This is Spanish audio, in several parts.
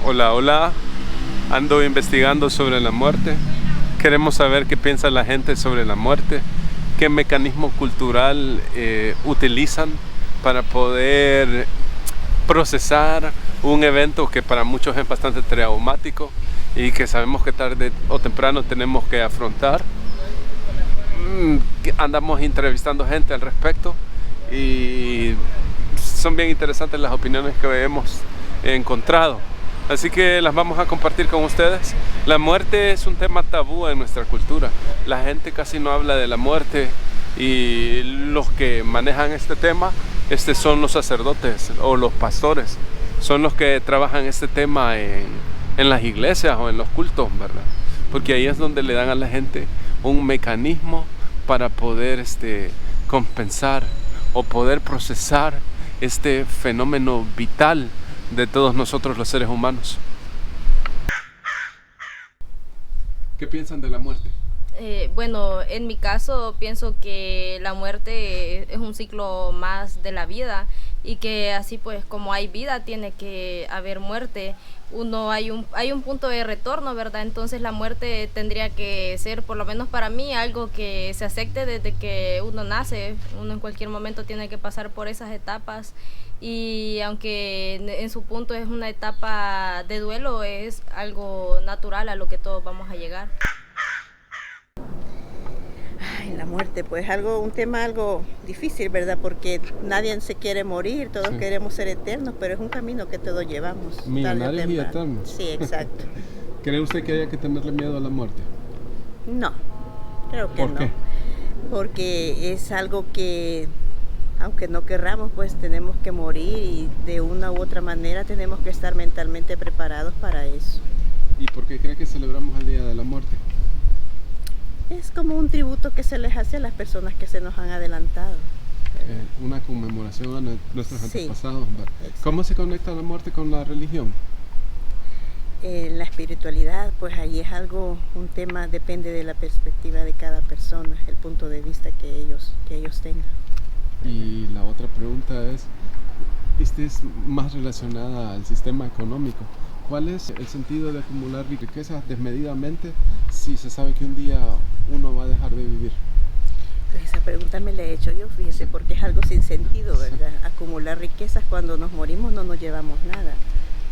Hola, hola. Ando investigando sobre la muerte. Queremos saber qué piensa la gente sobre la muerte, qué mecanismo cultural utilizan para poder procesar un evento que para muchos es bastante traumático y que sabemos que tarde o temprano tenemos que afrontar. Andamos entrevistando gente al respecto y son bien interesantes las opiniones que hemos encontrado. Así que las vamos a compartir con ustedes. La muerte es un tema tabú en nuestra cultura. La gente casi no habla de la muerte y los que manejan este tema son los sacerdotes o los pastores. Son los que trabajan este tema en las iglesias o en los cultos, ¿verdad? Porque ahí es donde le dan a la gente un mecanismo para poder compensar o poder procesar este fenómeno vital de todos nosotros los seres humanos. ¿Qué piensan de la muerte? Bueno, en mi caso pienso que la muerte es un ciclo más de la vida y que así pues como hay vida tiene que haber muerte. Hay un punto de retorno, ¿verdad? Entonces la muerte tendría que ser, por lo menos para mí, algo que se acepte desde que uno nace. Uno en cualquier momento tiene que pasar por esas etapas y aunque en su punto es una etapa de duelo, es algo natural a lo que todos vamos a llegar. Ay, la muerte, pues un tema algo difícil, ¿verdad? Porque nadie se quiere morir, todos queremos ser eternos, pero es un camino que todos llevamos. Millonarios y eternos. Sí, exacto. ¿Cree usted que haya que tenerle miedo a la muerte? No, creo que no. ¿Por qué? Porque es algo que, aunque no querramos, pues tenemos que morir y de una u otra manera tenemos que estar mentalmente preparados para eso. ¿Y por qué cree que celebramos el Día de la Muerte? Es como un tributo que se les hace a las personas que se nos han adelantado. Una conmemoración a nuestros antepasados. Exacto. ¿Cómo se conecta la muerte con la religión? La espiritualidad, pues ahí es un tema, depende de la perspectiva de cada persona, el punto de vista que ellos tengan. Y la otra pregunta es más relacionada al sistema económico. ¿Cuál es el sentido de acumular riquezas desmedidamente si se sabe que un día uno va a dejar de vivir? Pues esa pregunta me la he hecho yo, fíjese, porque es algo sin sentido, ¿verdad? Acumular riquezas, cuando nos morimos no nos llevamos nada.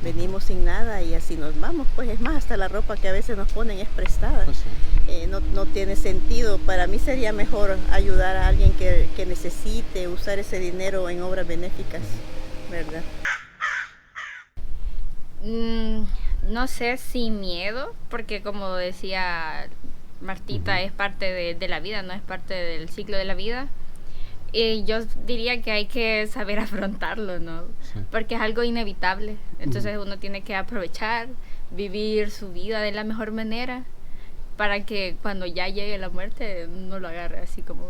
Venimos sin nada y así nos vamos, pues es más, hasta la ropa que a veces nos ponen es prestada. Pues sí. No tiene sentido. Para mí sería mejor ayudar a alguien que necesite, usar ese dinero en obras benéficas, ¿verdad? No sé si miedo, porque como decía Martita, es parte de la vida, no es parte del ciclo de la vida. Y yo diría que hay que saber afrontarlo, ¿no? Sí. Porque es algo inevitable. Entonces uno tiene que aprovechar, vivir su vida de la mejor manera para que cuando ya llegue la muerte no lo agarre así como...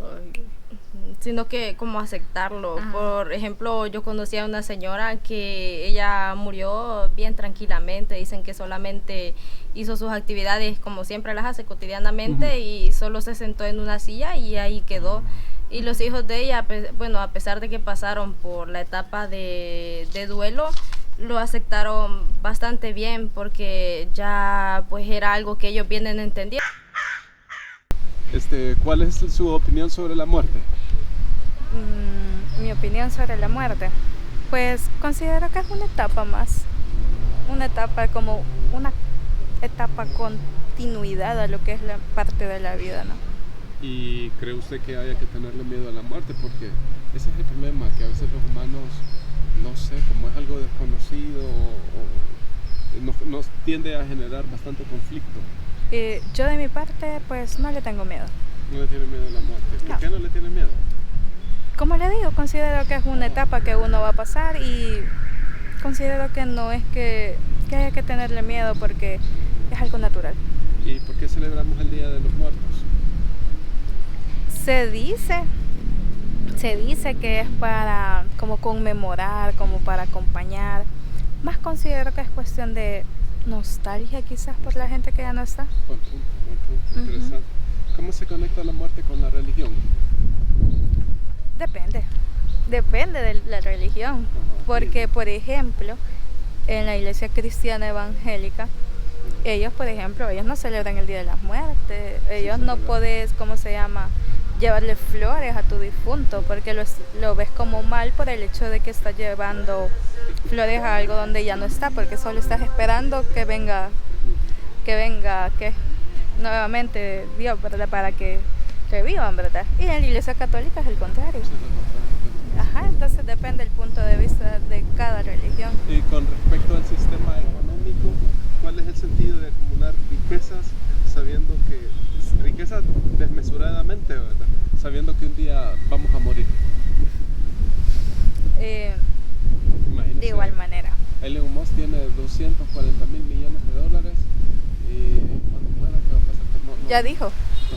Sino que como aceptarlo. Ajá. Por ejemplo, yo conocí a una señora que ella murió bien tranquilamente. Dicen que solamente hizo sus actividades como siempre las hace cotidianamente y solo se sentó en una silla y ahí quedó. Y los hijos de ella, bueno, a pesar de que pasaron por la etapa de duelo, lo aceptaron bastante bien porque ya pues era algo que ellos vienen entendiendo. ¿Cuál es su opinión sobre la muerte? Mi opinión sobre la muerte, pues considero que es una etapa más, una etapa como una etapa continuidad a lo que es la parte de la vida, ¿no? ¿Y cree usted que haya que tenerle miedo a la muerte? Porque ese es el problema, que a veces los humanos, no sé, como es algo desconocido, nos tiende a generar bastante conflicto. Yo de mi parte, pues no le tengo miedo. ¿No le tiene miedo a la muerte? ¿Por qué no le tiene miedo? Como le digo, considero que es una etapa que uno va a pasar y considero que no es que haya que tenerle miedo porque es algo natural. ¿Y por qué celebramos el Día de los Muertos? Se dice que es para como conmemorar, como para acompañar. Más considero que es cuestión de nostalgia quizás por la gente que ya no está. Buen punto, interesante. ¿Cómo se conecta la muerte con la religión? Depende de la religión, porque por ejemplo, en la iglesia cristiana evangélica, ellos, por ejemplo, ellos no celebran el Día de la Muerte, ellos no puedes, ¿cómo se llama?, llevarle flores a tu difunto, porque lo ves como mal por el hecho de que estás llevando flores a algo donde ya no está, porque solo estás esperando que venga, nuevamente Dios, ¿verdad?, para que revivan, ¿verdad? Y en la iglesia católica es el contrario. Ajá, entonces depende del punto de vista de cada religión. Y con respecto al sistema económico, ¿cuál es el sentido de acumular riquezas sabiendo que riquezas desmesuradamente, ¿verdad? Sabiendo que un día vamos a morir? De igual manera. Elon Musk tiene 240 mil millones de dólares y cuando muera, ¿qué va a pasar?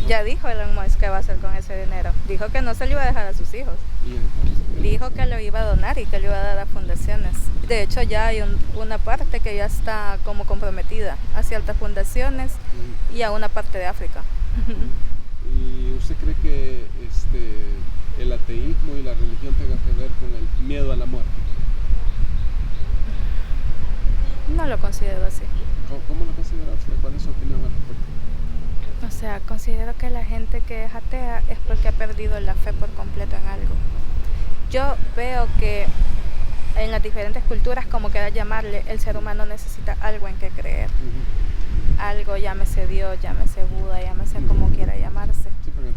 Ya dijo Elon Musk qué va a hacer con ese dinero. Dijo que no se lo iba a dejar a sus hijos. Dijo que lo iba a donar y que lo iba a dar a fundaciones. De hecho, ya hay una parte que ya está como comprometida a ciertas fundaciones y a una parte de África. ¿Y usted cree que el ateísmo y la religión tengan que ver con el miedo a la muerte? No lo considero así. ¿Cómo lo considera usted? ¿Cuál es su opinión al respecto? O sea, considero que la gente que es atea es porque ha perdido la fe por completo en algo. Yo veo que en las diferentes culturas, como quiera llamarle, el ser humano necesita algo en que creer. Algo, llámese Dios, llámese Buda, llámese como quiera llamarse. Sí, porque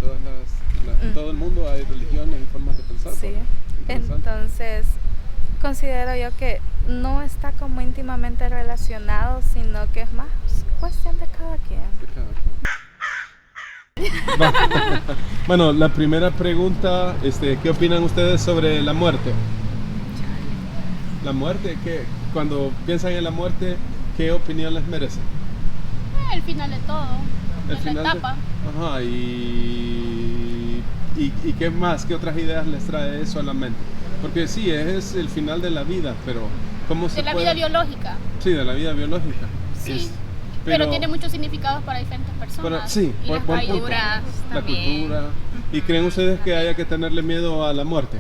en todo el mundo hay religiones y formas de pensar. Sí, entonces considero yo que no está como íntimamente relacionado, sino que es más cuestión de cada quien. Bueno, la primera pregunta, ¿qué opinan ustedes sobre la muerte? La muerte, cuando piensan en la muerte, ¿qué opinión les merece? El final de todo, El es final la etapa. Ajá, y qué más, qué otras ideas les trae eso a la mente? Porque sí, es el final de la vida, pero ¿cómo se De la puede? vida biológica. Sí, de la vida biológica. Sí, pero tiene muchos significados para diferentes personas. Sí, Y las buen punto. culturas La también. cultura. ¿Y creen ustedes que haya que tenerle miedo a la muerte?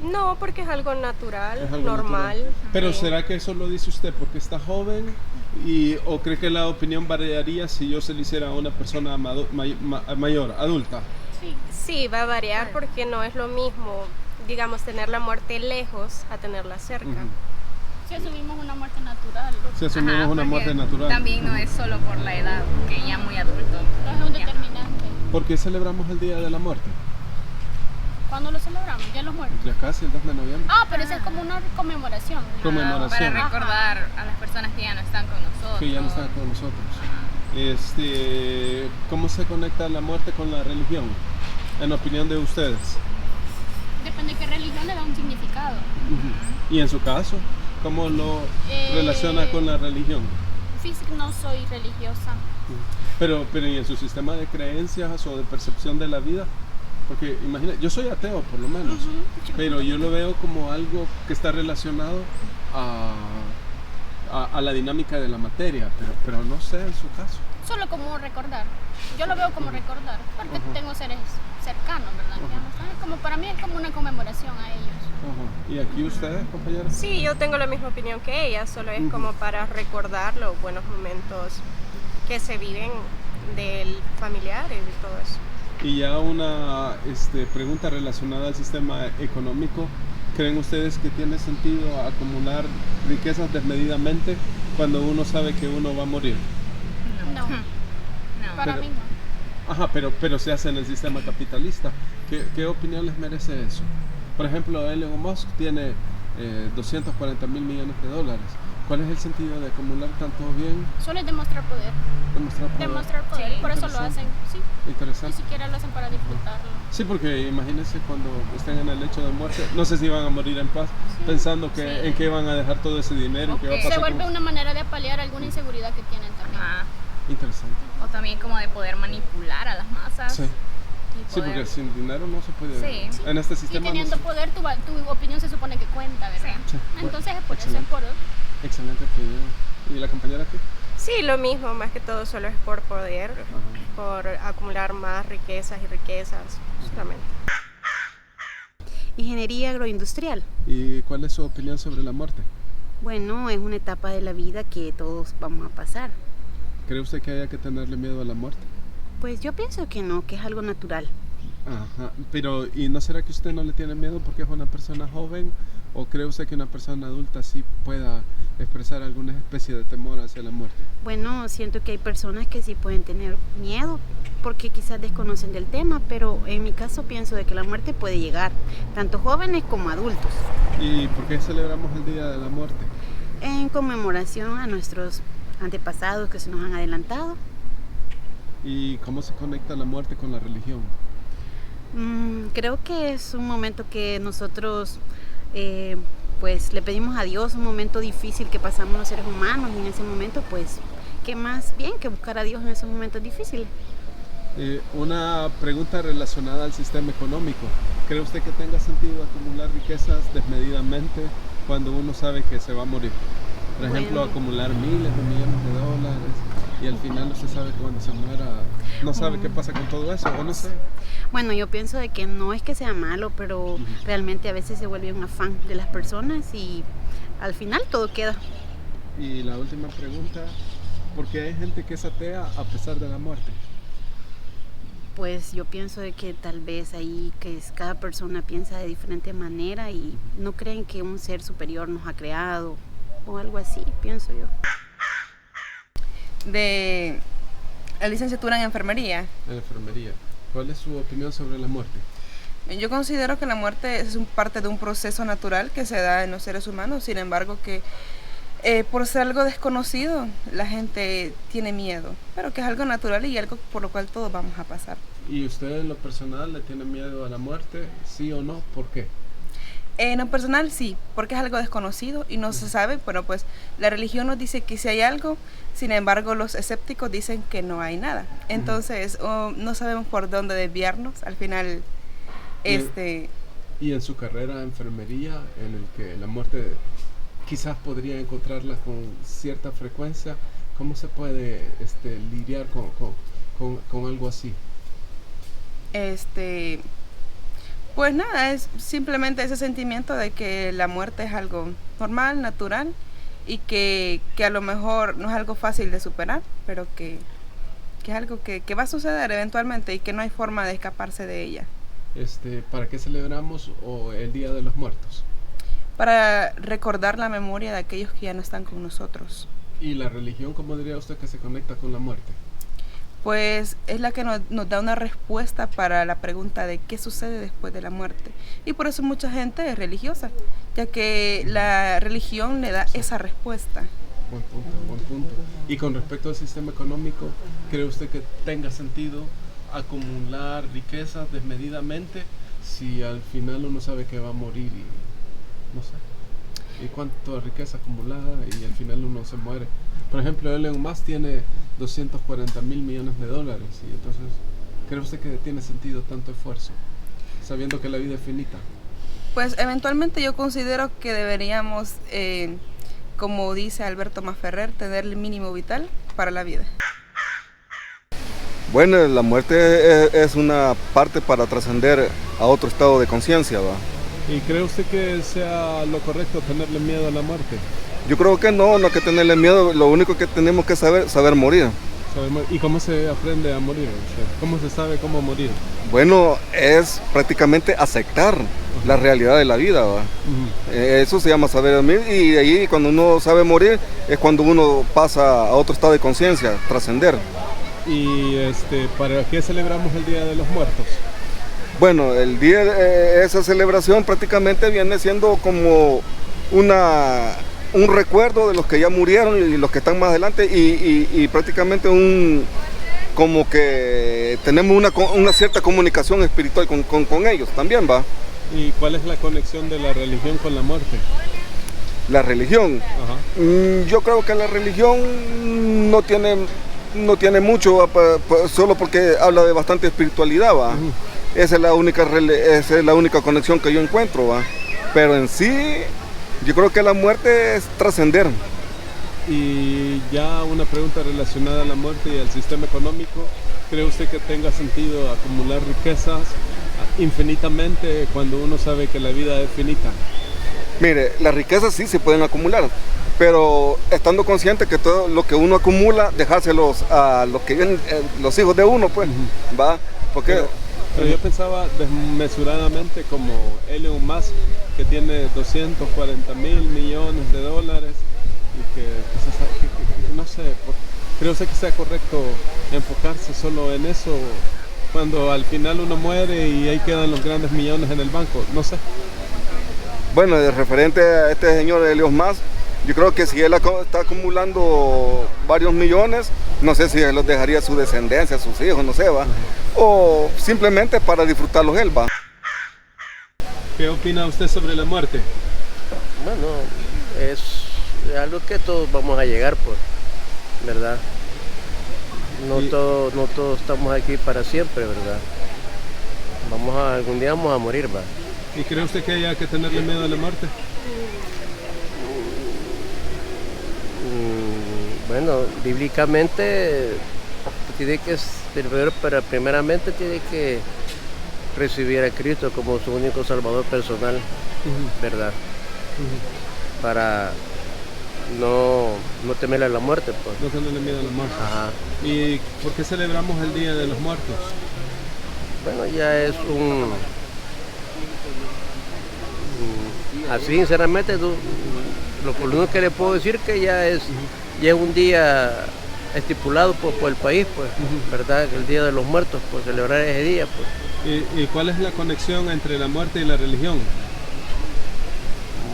No, porque es algo natural, Es algo normal. natural. Pero ¿será que eso lo dice usted porque está joven? ¿O cree que la opinión variaría si yo se le hiciera a una persona mayor, adulta? Sí. Sí, va a variar porque no es lo mismo, digamos, tener la muerte lejos a tenerla cerca. Si asumimos una muerte natural, Si asumimos una porque muerte natural. También no es solo por la edad, que ya muy adulto. es un determinante. ¿Por qué celebramos el Día de la Muerte? ¿Cuándo lo celebramos? Ya los muertos. Ya casi el 2 de noviembre. Ah, pero esa es como una conmemoración. Conmemoración. Para recordar a las personas que ya no están con nosotros. Que ya no están con nosotros. ¿Cómo se conecta la muerte con la religión? En opinión de ustedes. Depende de qué religión le da un significado. Y en su caso, ¿cómo lo relaciona con la religión? Físico, no soy religiosa. Pero ¿y en su sistema de creencias o de percepción de la vida? Porque imagina, yo soy ateo por lo menos, pero yo lo veo como algo que está relacionado a la dinámica de la materia, pero no sé en su caso. Solo como recordar. Yo lo veo como recordar, porque tengo seres cercanos, ¿verdad? Que ya no están. Como para mí es como una conmemoración a ellos. ¿Y aquí ustedes, compañeras? Sí, yo tengo la misma opinión que ella, solo es como para recordar los buenos momentos que se viven del familiar y todo eso. Y ya una pregunta relacionada al sistema económico. ¿Creen ustedes que tiene sentido acumular riquezas desmedidamente cuando uno sabe que uno va a morir? No, para mí no. Ajá, pero se hace en el sistema capitalista. ¿Qué opinión les merece eso? Por ejemplo, Elon Musk tiene 240 mil millones de dólares. ¿Cuál es el sentido de acumular tanto bien? Solo es demostrar poder. Demostrar poder. Sí, por eso lo hacen. Sí. Ni Interesante. siquiera lo hacen para disfrutarlo. Sí, porque imagínense cuando estén en el lecho de muerte, no sé si van a morir en paz, pensando que en qué van a dejar todo ese dinero, qué va a pasar. Se vuelve una manera de apalear alguna inseguridad que tienen también. Interesante. O también como de poder manipular a las masas. Sí. Y Sí, poder- porque sin dinero no se puede. Sí. En este Y sistema teniendo no se... poder, tu opinión se supone que cuenta, ¿verdad? Sí. Entonces es por eso, es Excelente. por... Excelente opinión. ¿Y la compañera aquí? Sí, lo mismo, más que todo solo es por poder, por acumular más riquezas y riquezas, justamente. Ingeniería agroindustrial. ¿Y cuál es su opinión sobre la muerte? Bueno, es una etapa de la vida que todos vamos a pasar. ¿Cree usted que haya que tenerle miedo a la muerte? Pues yo pienso que no, que es algo natural. Ajá, pero ¿y no será que usted no le tiene miedo porque es una persona joven? ¿O cree usted que una persona adulta sí pueda expresar alguna especie de temor hacia la muerte? Bueno, siento que hay personas que sí pueden tener miedo porque quizás desconocen del tema, pero en mi caso pienso de que la muerte puede llegar, tanto jóvenes como adultos. ¿Y por qué celebramos el Día de la Muerte? En conmemoración a nuestros antepasados que se nos han adelantado. ¿Y cómo se conecta la muerte con la religión? Creo que es un momento que nosotros pues le pedimos a Dios, un momento difícil que pasamos los seres humanos, y en ese momento pues qué más bien que buscar a Dios en esos momentos difíciles. Una pregunta relacionada al sistema económico. ¿Cree usted que tenga sentido acumular riquezas desmedidamente cuando uno sabe que se va a morir? Por ejemplo, acumular miles de millones de dólares y al final no se sabe que cuando se muera, no sabe qué pasa con todo eso, o no sé. Bueno, yo pienso de que no es que sea malo, pero realmente a veces se vuelve un afán de las personas y al final todo queda. Y la última pregunta, ¿por qué hay gente que es atea a pesar de la muerte? Pues yo pienso de que tal vez ahí cada persona piensa de diferente manera y no creen que un ser superior nos ha creado o algo así, pienso yo. De la licenciatura en enfermería. En enfermería. ¿Cuál es su opinión sobre la muerte? Yo considero que la muerte es parte de un proceso natural que se da en los seres humanos, sin embargo que por ser algo desconocido la gente tiene miedo, pero que es algo natural y algo por lo cual todos vamos a pasar. ¿Y usted en lo personal le tiene miedo a la muerte? ¿Sí o no? ¿Por qué? En lo personal sí, porque es algo desconocido y no se sabe. Bueno, pues la religión nos dice que sí hay algo, sin embargo los escépticos dicen que no hay nada. Entonces no sabemos por dónde desviarnos. Al final, ¿Y en su carrera de enfermería, en el que la muerte quizás podría encontrarla con cierta frecuencia, cómo se puede lidiar con algo así? Pues nada, es simplemente ese sentimiento de que la muerte es algo normal, natural y que a lo mejor no es algo fácil de superar, pero que es algo que va a suceder eventualmente y que no hay forma de escaparse de ella. ¿Para qué celebramos el Día de los Muertos? Para recordar la memoria de aquellos que ya no están con nosotros. ¿Y la religión, cómo diría usted que se conecta con la muerte? Pues es la que nos da una respuesta para la pregunta de qué sucede después de la muerte. Y por eso mucha gente es religiosa, ya que la religión le da esa respuesta. Buen punto. Y con respecto al sistema económico, ¿cree usted que tenga sentido acumular riquezas desmedidamente si al final uno sabe que va a morir y no sé? ¿Y cuánta riqueza acumulada y al final uno se muere? Por ejemplo, Elon Musk tiene 240,000 millones de dólares y entonces, ¿cree usted que tiene sentido tanto esfuerzo, sabiendo que la vida es finita? Pues eventualmente yo considero que deberíamos, como dice Alberto Masferrer, tener el mínimo vital para la vida. Bueno, la muerte es una parte para trascender a otro estado de conciencia, ¿va? ¿Y cree usted que sea lo correcto tenerle miedo a la muerte? Yo creo que no hay que tenerle miedo, lo único que tenemos que saber morir. ¿Y cómo se aprende a morir? ¿Cómo se sabe cómo morir? Bueno, es prácticamente aceptar la realidad de la vida, ¿va? Eso se llama saber morir, y de ahí cuando uno sabe morir es cuando uno pasa a otro estado de conciencia, trascender. ¿Y para qué celebramos el Día de los Muertos? Bueno, esa celebración prácticamente viene siendo como un recuerdo de los que ya murieron y los que están más adelante y prácticamente como que tenemos una cierta comunicación espiritual con ellos también, ¿va? ¿Y cuál es la conexión de la religión con la muerte? La religión. Ajá. Yo creo que la religión no tiene mucho, solo porque habla de bastante espiritualidad, ¿va? Esa es la única conexión que yo encuentro, ¿va? Pero en sí, yo creo que la muerte es trascender. Y ya una pregunta relacionada a la muerte y al sistema económico. ¿Cree usted que tenga sentido acumular riquezas infinitamente cuando uno sabe que la vida es finita? Mire, las riquezas sí se pueden acumular, pero estando consciente que todo lo que uno acumula, dejárselos a los que vienen, los hijos de uno, pues, ¿va? Porque... Pero yo pensaba desmesuradamente como Elon Musk, que tiene 240 mil millones de dólares y que no sé, creo que sea correcto enfocarse solo en eso cuando al final uno muere y ahí quedan los grandes millones en el banco, no sé. Bueno, de referente a este señor Elon Musk, yo creo que si él está acumulando varios millones, no sé si él los dejaría a su descendencia, a sus hijos, no sé, va. O simplemente para disfrutarlos él, va. ¿Qué opina usted sobre la muerte? Bueno, es algo que todos vamos a llegar, pues, ¿verdad? No todos estamos aquí para siempre, ¿verdad? Algún día vamos a morir, va. ¿Y cree usted que haya que tenerle miedo a la muerte? Bueno, bíblicamente tiene que primeramente tiene que recibir a Cristo como su único salvador personal, ¿verdad? Para no temerle a la muerte, pues. No tenerle miedo a la muerte. Ajá. ¿Y por qué celebramos el Día de los Muertos? Bueno, ya es así sinceramente, lo único que le puedo decir que ya es un día estipulado por el país, pues, ¿verdad? El Día de los Muertos, pues celebrar ese día, pues. ¿Y cuál es la conexión entre la muerte y la religión?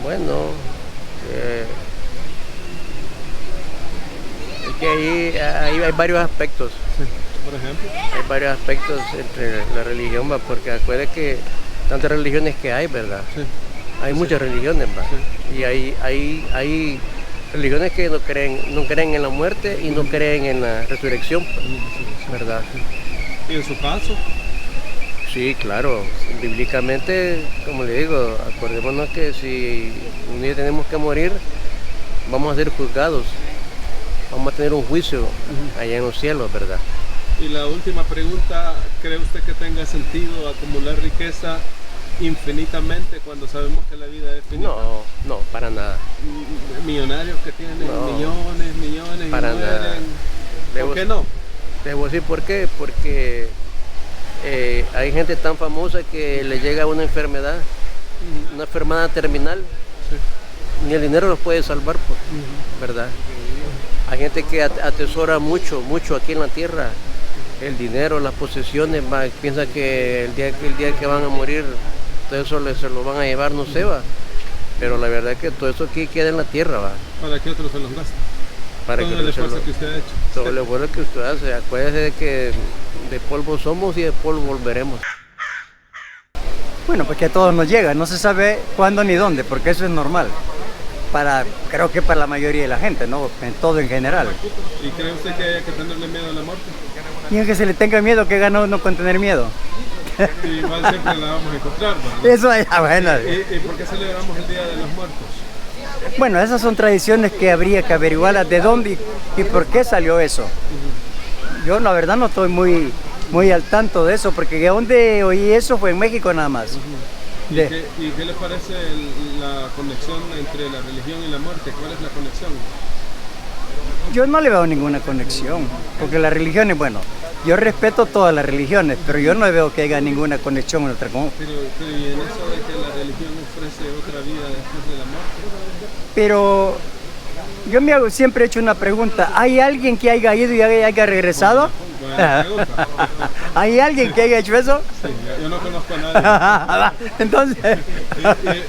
Bueno, es que ahí hay varios aspectos. Sí. Por ejemplo. Hay varios aspectos entre la religión, ¿va? Porque acuérdate que tantas religiones que hay, ¿verdad? Sí. Hay muchas religiones, ¿va? Sí. Y hay religiones que no creen en la muerte y no creen en la resurrección, ¿verdad? ¿Y en su caso? Sí, claro. Bíblicamente, como le digo, acordémonos que si un día tenemos que morir, vamos a ser juzgados. Vamos a tener un juicio allá en los cielos, ¿verdad? Y la última pregunta, ¿cree usted que tenga sentido acumular riqueza infinitamente cuando sabemos que la vida es finita? No, para nada. Millonarios que tienen millones para y mueren. Nada. ¿Por qué no? Te voy a decir por qué. Porque hay gente tan famosa que le llega una enfermedad terminal. Sí. Ni el dinero los puede salvar, pues, ¿verdad? Hay gente que atesora mucho aquí en la tierra, el dinero, las posesiones, piensa que el día que van a morir, todo eso se lo van a llevar, no se va. Pero la verdad es que todo eso aquí queda en la tierra, va. ¿Para qué otros se los gasta? Todo el esfuerzo que usted ha hecho. Todo el esfuerzo que usted hace. Acuérdese de que de polvo somos y de polvo volveremos. Bueno, porque a todos nos llega, no se sabe cuándo ni dónde, porque eso es normal. Creo que para la mayoría de la gente, ¿no? En todo en general. ¿Y cree usted que hay que tenerle miedo a la muerte? Y aunque se le tenga miedo, ¿qué gana uno con tener miedo? Igual siempre la vamos a encontrar, ¿no? Eso es bueno. ¿Y por qué celebramos el Día de los Muertos? Bueno, esas son tradiciones que habría que averiguar de dónde y por qué salió eso. Yo la verdad no estoy muy al tanto de eso, porque donde oí eso fue en México nada más. ¿Y qué le parece la conexión entre la religión y la muerte? ¿Cuál es la conexión? Yo no le veo ninguna conexión, porque las religiones, bueno, yo respeto todas las religiones, pero yo no veo que haya ninguna conexión en otra cosa. Pero ¿y en eso de que la religión ofrece otra vida después de la muerte? Pero yo siempre he hecho una pregunta, ¿hay alguien que haya ido y haya regresado? Buena pregunta. ¿Hay alguien que haya hecho eso? Sí, yo no conozco a nadie. Entonces...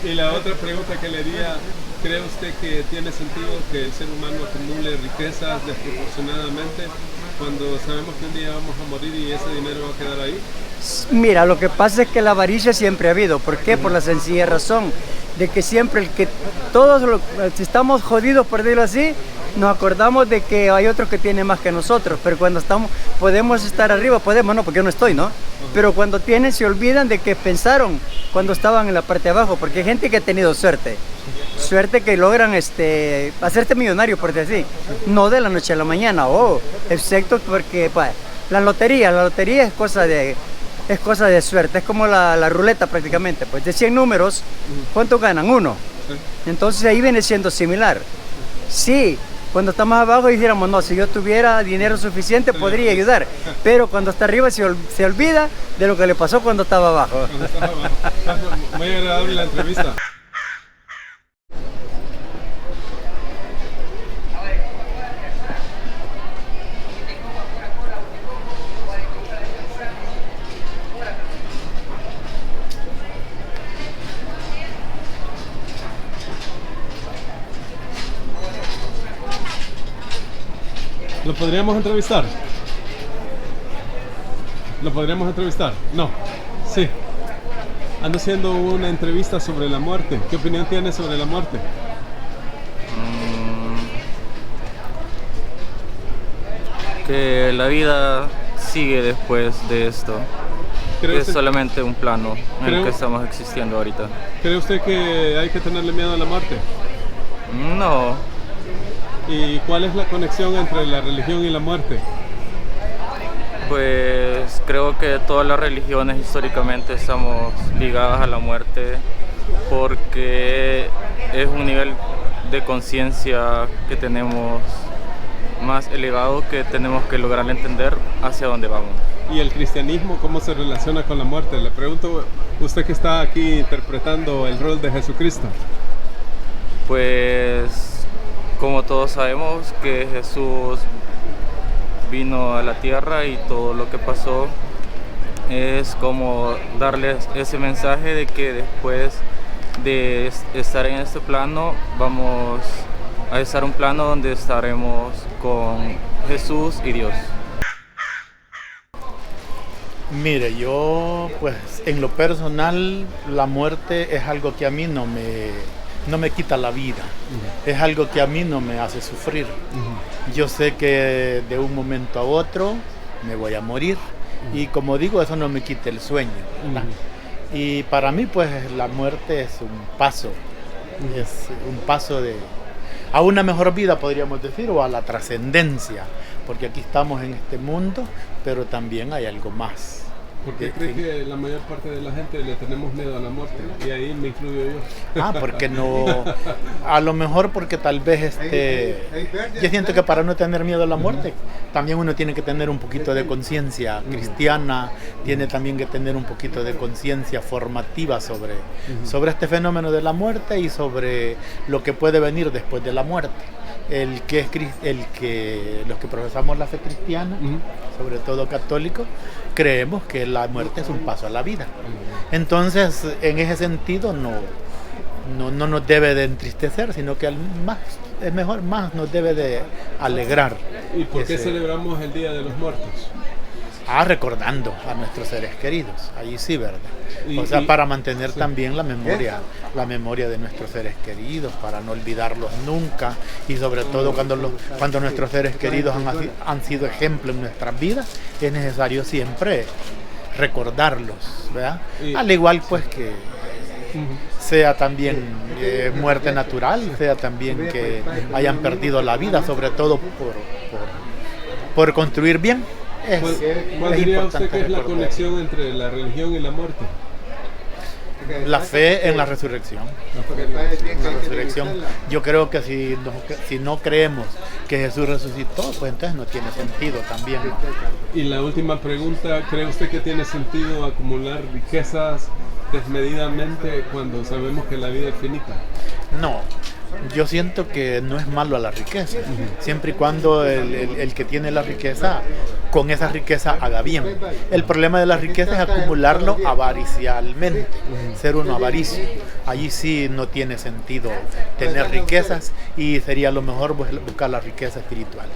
y la otra pregunta que le haría, ¿cree usted que tiene sentido que el ser humano acumule riquezas desproporcionadamente cuando sabemos que un día vamos a morir y ese dinero va a quedar ahí? Mira, lo que pasa es que la avaricia siempre ha habido. ¿Por qué? Por la sencilla razón de que siempre si estamos jodidos, por decirlo así, nos acordamos de que hay otros que tienen más que nosotros, pero cuando podemos estar arriba, no, porque yo no estoy, ¿no? Pero cuando tienen, se olvidan de que pensaron cuando estaban en la parte de abajo, porque hay gente que ha tenido suerte que logran hacerte millonario, por decir así, no de la noche a la mañana, excepto porque la lotería es cosa de suerte, es como la ruleta prácticamente, pues de 100 números, ¿cuántos ganan? Uno. Entonces ahí viene siendo similar. Sí, cuando estamos abajo dijéramos, no, si yo tuviera dinero suficiente podría ayudar, pero cuando está arriba se olvida de lo que le pasó cuando estaba abajo. Muy agradable la entrevista. ¿Lo podríamos entrevistar? ¿Lo podríamos entrevistar? No. Sí. Ando haciendo una entrevista sobre la muerte. ¿Qué opinión tienes sobre la muerte? Que la vida sigue después de esto. Que es solamente un plano en el que estamos existiendo ahorita. ¿Cree usted que hay que tenerle miedo a la muerte? No. ¿Y cuál es la conexión entre la religión y la muerte? Pues creo que todas las religiones históricamente estamos ligadas a la muerte porque es un nivel de conciencia que tenemos más elevado que tenemos que lograr entender hacia dónde vamos. ¿Y el cristianismo cómo se relaciona con la muerte? Le pregunto, usted que está aquí interpretando el rol de Jesucristo. Pues como todos sabemos que Jesús vino a la tierra y todo lo que pasó es como darles ese mensaje de que después de estar en este plano vamos a estar en un plano donde estaremos con Jesús y Dios. Mire, yo pues en lo personal la muerte es algo que a mí no me quita la vida, es algo que a mí no me hace sufrir. Yo sé que de un momento a otro me voy a morir y como digo, eso no me quita el sueño. Y para mí pues la muerte es un paso a una mejor vida, podríamos decir, o a la trascendencia, porque aquí estamos en este mundo, pero también hay algo más. ¿Por qué cree que la mayor parte de la gente le tenemos miedo a la muerte? Y ahí me incluyo yo. Porque no, a lo mejor porque tal vez yo siento que para no tener miedo a la muerte, también uno tiene que tener un poquito de conciencia cristiana, tiene también que tener un poquito de conciencia formativa sobre este fenómeno de la muerte y sobre lo que puede venir después de la muerte. Los que profesamos la fe cristiana, sobre todo católicos, creemos que la muerte es un paso a la vida. Entonces, en ese sentido, no nos debe de entristecer, sino que más nos debe de alegrar. ¿Y por qué celebramos el Día de los Muertos? Recordando a nuestros seres queridos, allí sí, ¿verdad? Para mantener también la memoria de nuestros seres queridos, para no olvidarlos nunca, y sobre todo cuando nuestros seres queridos han sido ejemplo en nuestras vidas, es necesario siempre recordarlos, ¿verdad? Al igual pues que sea también muerte natural, sea también que hayan perdido la vida, sobre todo por construir bien. ¿Cuál diría usted que es la conexión entre la religión y la muerte? La fe en la resurrección. Yo creo que si no creemos que Jesús resucitó, pues entonces no tiene sentido también. Y la última pregunta, ¿cree usted que tiene sentido acumular riquezas desmedidamente cuando sabemos que la vida es finita? No. Yo siento que no es malo a la riqueza, siempre y cuando el que tiene la riqueza, con esa riqueza haga bien. El problema de la riqueza es acumularlo avaricialmente, ser uno avaricio. Allí sí no tiene sentido tener riquezas y sería lo mejor buscar la riqueza espiritual.